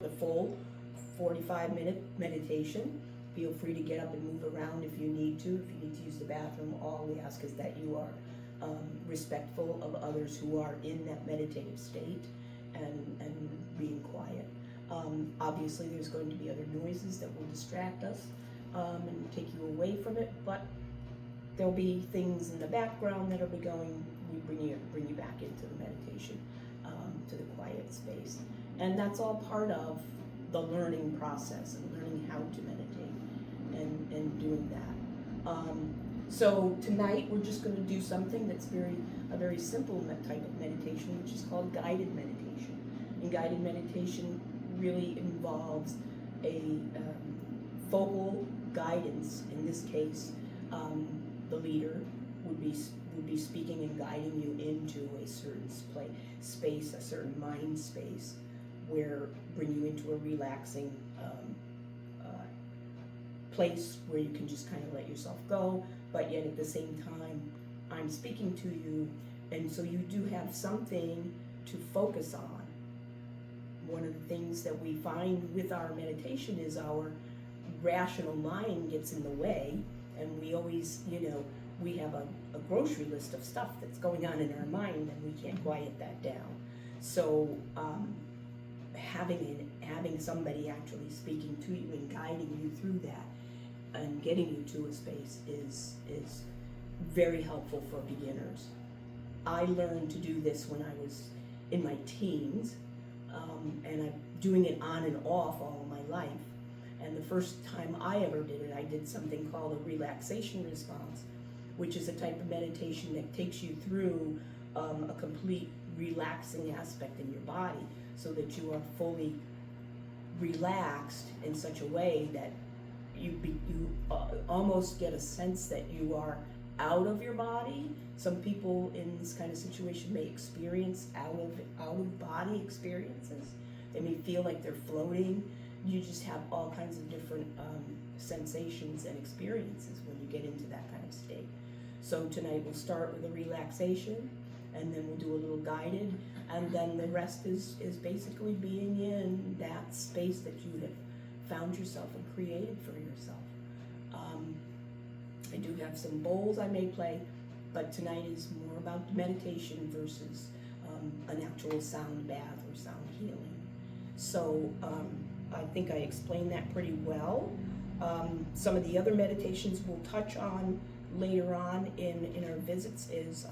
the full 45-minute meditation. Feel free to get up and move around if you need to. If you need to use the bathroom, all we ask is that you are respectful of others who are in that meditative state and being quiet. Obviously, there's going to be other noises that will distract us and take you away from it, but there'll be things in the background that'll be going. We bring you back into the meditation, to the quiet space, and that's all part of the learning process and learning how to meditate and doing that. So tonight we're just going to do something that's a very simple type of meditation, which is called guided meditation. And guided meditation really involves a focal guidance. In this case, the leader would be speaking and guiding you into a certain space, a certain mind space, where bring you into a relaxing place where you can just kind of let yourself go, but yet at the same time, I'm speaking to you, and so you do have something to focus on. One of the things that we find with our meditation is our rational mind gets in the way, and we always, we have a grocery list of stuff that's going on in our mind, and we can't quiet that down. So having somebody actually speaking to you and guiding you through that and getting you to a space is very helpful for beginners. I learned to do this when I was in my teens, and I'm doing it on and off all of my life. And the first time I ever did it, I did something called a relaxation response, which is a type of meditation that takes you through a complete relaxing aspect in your body so that you are fully relaxed in such a way that you almost get a sense that you are out of your body. Some people in this kind of situation may experience out of body experiences. They may feel like they're floating. You just have all kinds of different sensations and experiences when you get into that kind of state. So tonight we'll start with a relaxation, and then we'll do a little guided, and then the rest is basically being in that space that you have found yourself and created for yourself. I do have some bowls I may play, but tonight is more about meditation versus an actual sound bath or sound healing. So I think I explained that pretty well. Some of the other meditations we'll touch on later on in our visits is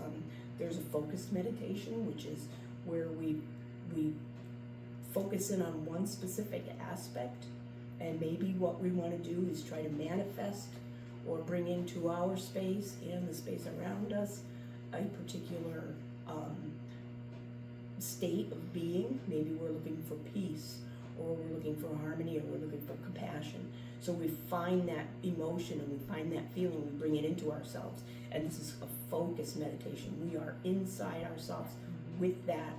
there's a focused meditation, which is where we focus in on one specific aspect, and maybe what we want to do is try to manifest or bring into our space and the space around us a particular state of being. Maybe we're looking for peace, or we're looking for harmony, or we're looking for compassion. So we find that emotion and we find that feeling, we bring it into ourselves. And this is a focused meditation. We are inside ourselves with that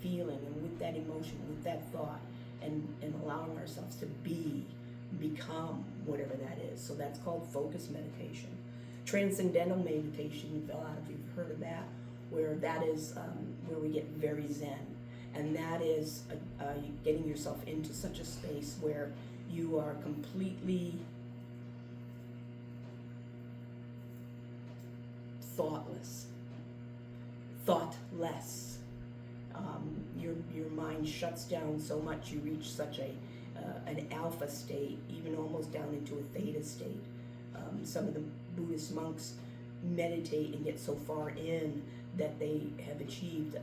feeling and with that emotion, with that thought, and allowing ourselves to become whatever that is. So that's called focused meditation. Transcendental meditation, a lot of you have heard of that, where that is where we get very zen. And that is getting yourself into such a space where you are completely thoughtless. Your mind shuts down so much, you reach such an alpha state, even almost down into a theta state. Some of the Buddhist monks meditate and get so far in that they have achieved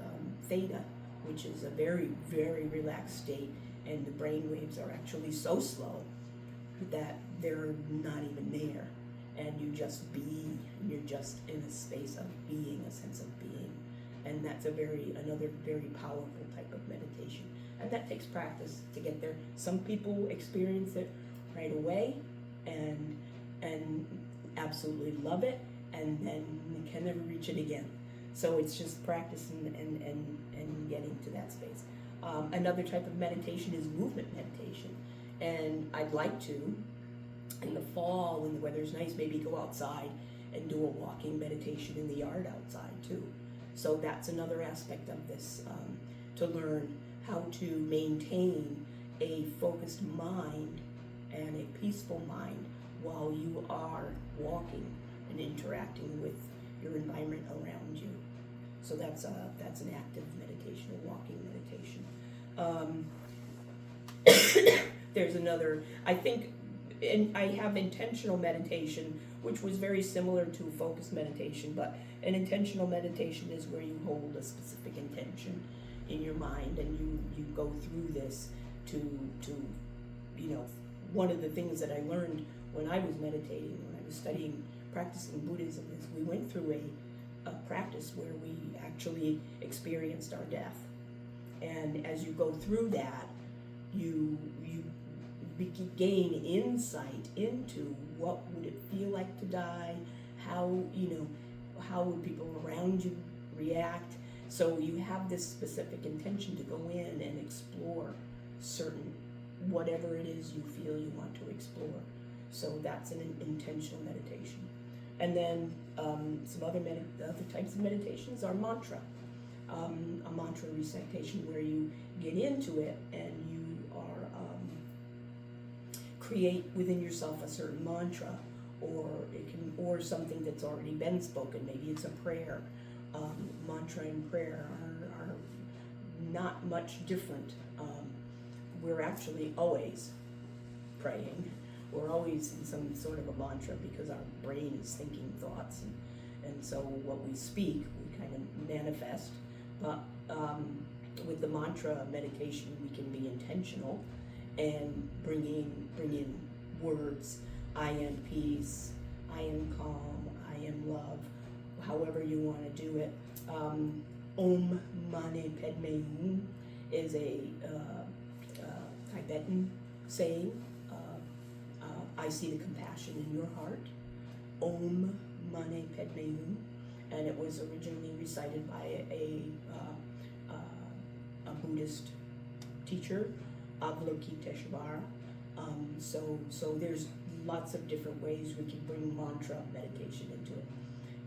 theta, which is a very, very relaxed state, and the brain waves are actually so slow that they're not even there, and you just be, you're just in a space of being, a sense of being. And that's another very powerful type of meditation, and that takes practice to get there. Some people experience it right away and absolutely love it, and then they can never reach it again. So it's just practice and getting to that space. Another type of meditation is movement meditation, and I'd like to, in the fall when the weather's nice, maybe go outside and do a walking meditation in the yard outside too. So that's another aspect of this, to learn how to maintain a focused mind and a peaceful mind while you are walking and interacting with your environment around you. So that's an active meditation, a walking meditation. There's another, I think, and I have intentional meditation, which was very similar to focused meditation, but an intentional meditation is where you hold a specific intention in your mind and you go through this to one of the things that I learned when I was meditating, when I was practicing Buddhism, is we went through a practice where we actually experienced our death. And as you go through that, you gain insight into what would it feel like to die, how would people around you react. So you have this specific intention to go in and explore certain, whatever it is you feel you want to explore. So that's an intentional meditation. And then some other types of meditations are mantra. A mantra recitation where you get into it and you are create within yourself a certain mantra, or something that's already been spoken. Maybe it's a prayer. Mantra and prayer are not much different. We're actually always praying. We're always in some sort of a mantra because our brain is thinking thoughts, and so what we speak, we kind of manifest. But with the mantra meditation, we can be intentional and bring in words. I am peace, I am calm, I am love, however you want to do it. Om Mani Padme Hum is a Tibetan saying. I see the compassion in your heart. Om Mani Padme Hum, and it was originally recited by a Buddhist teacher, Avalokiteshvara. So there's lots of different ways we can bring mantra meditation into it.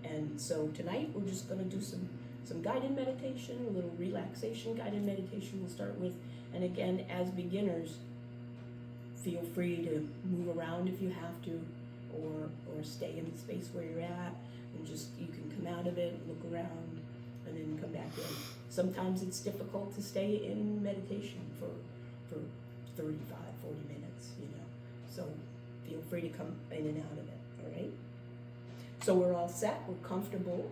And so tonight we're just going to do some guided meditation, a little relaxation guided meditation we'll start with. And again, as beginners, feel free to move around if you have to, or stay in the space where you're at, and just, you can come out of it, look around, and then come back in. Sometimes it's difficult to stay in meditation for 35, 40 minutes, so feel free to come in and out of it, all right? So we're all set, we're comfortable.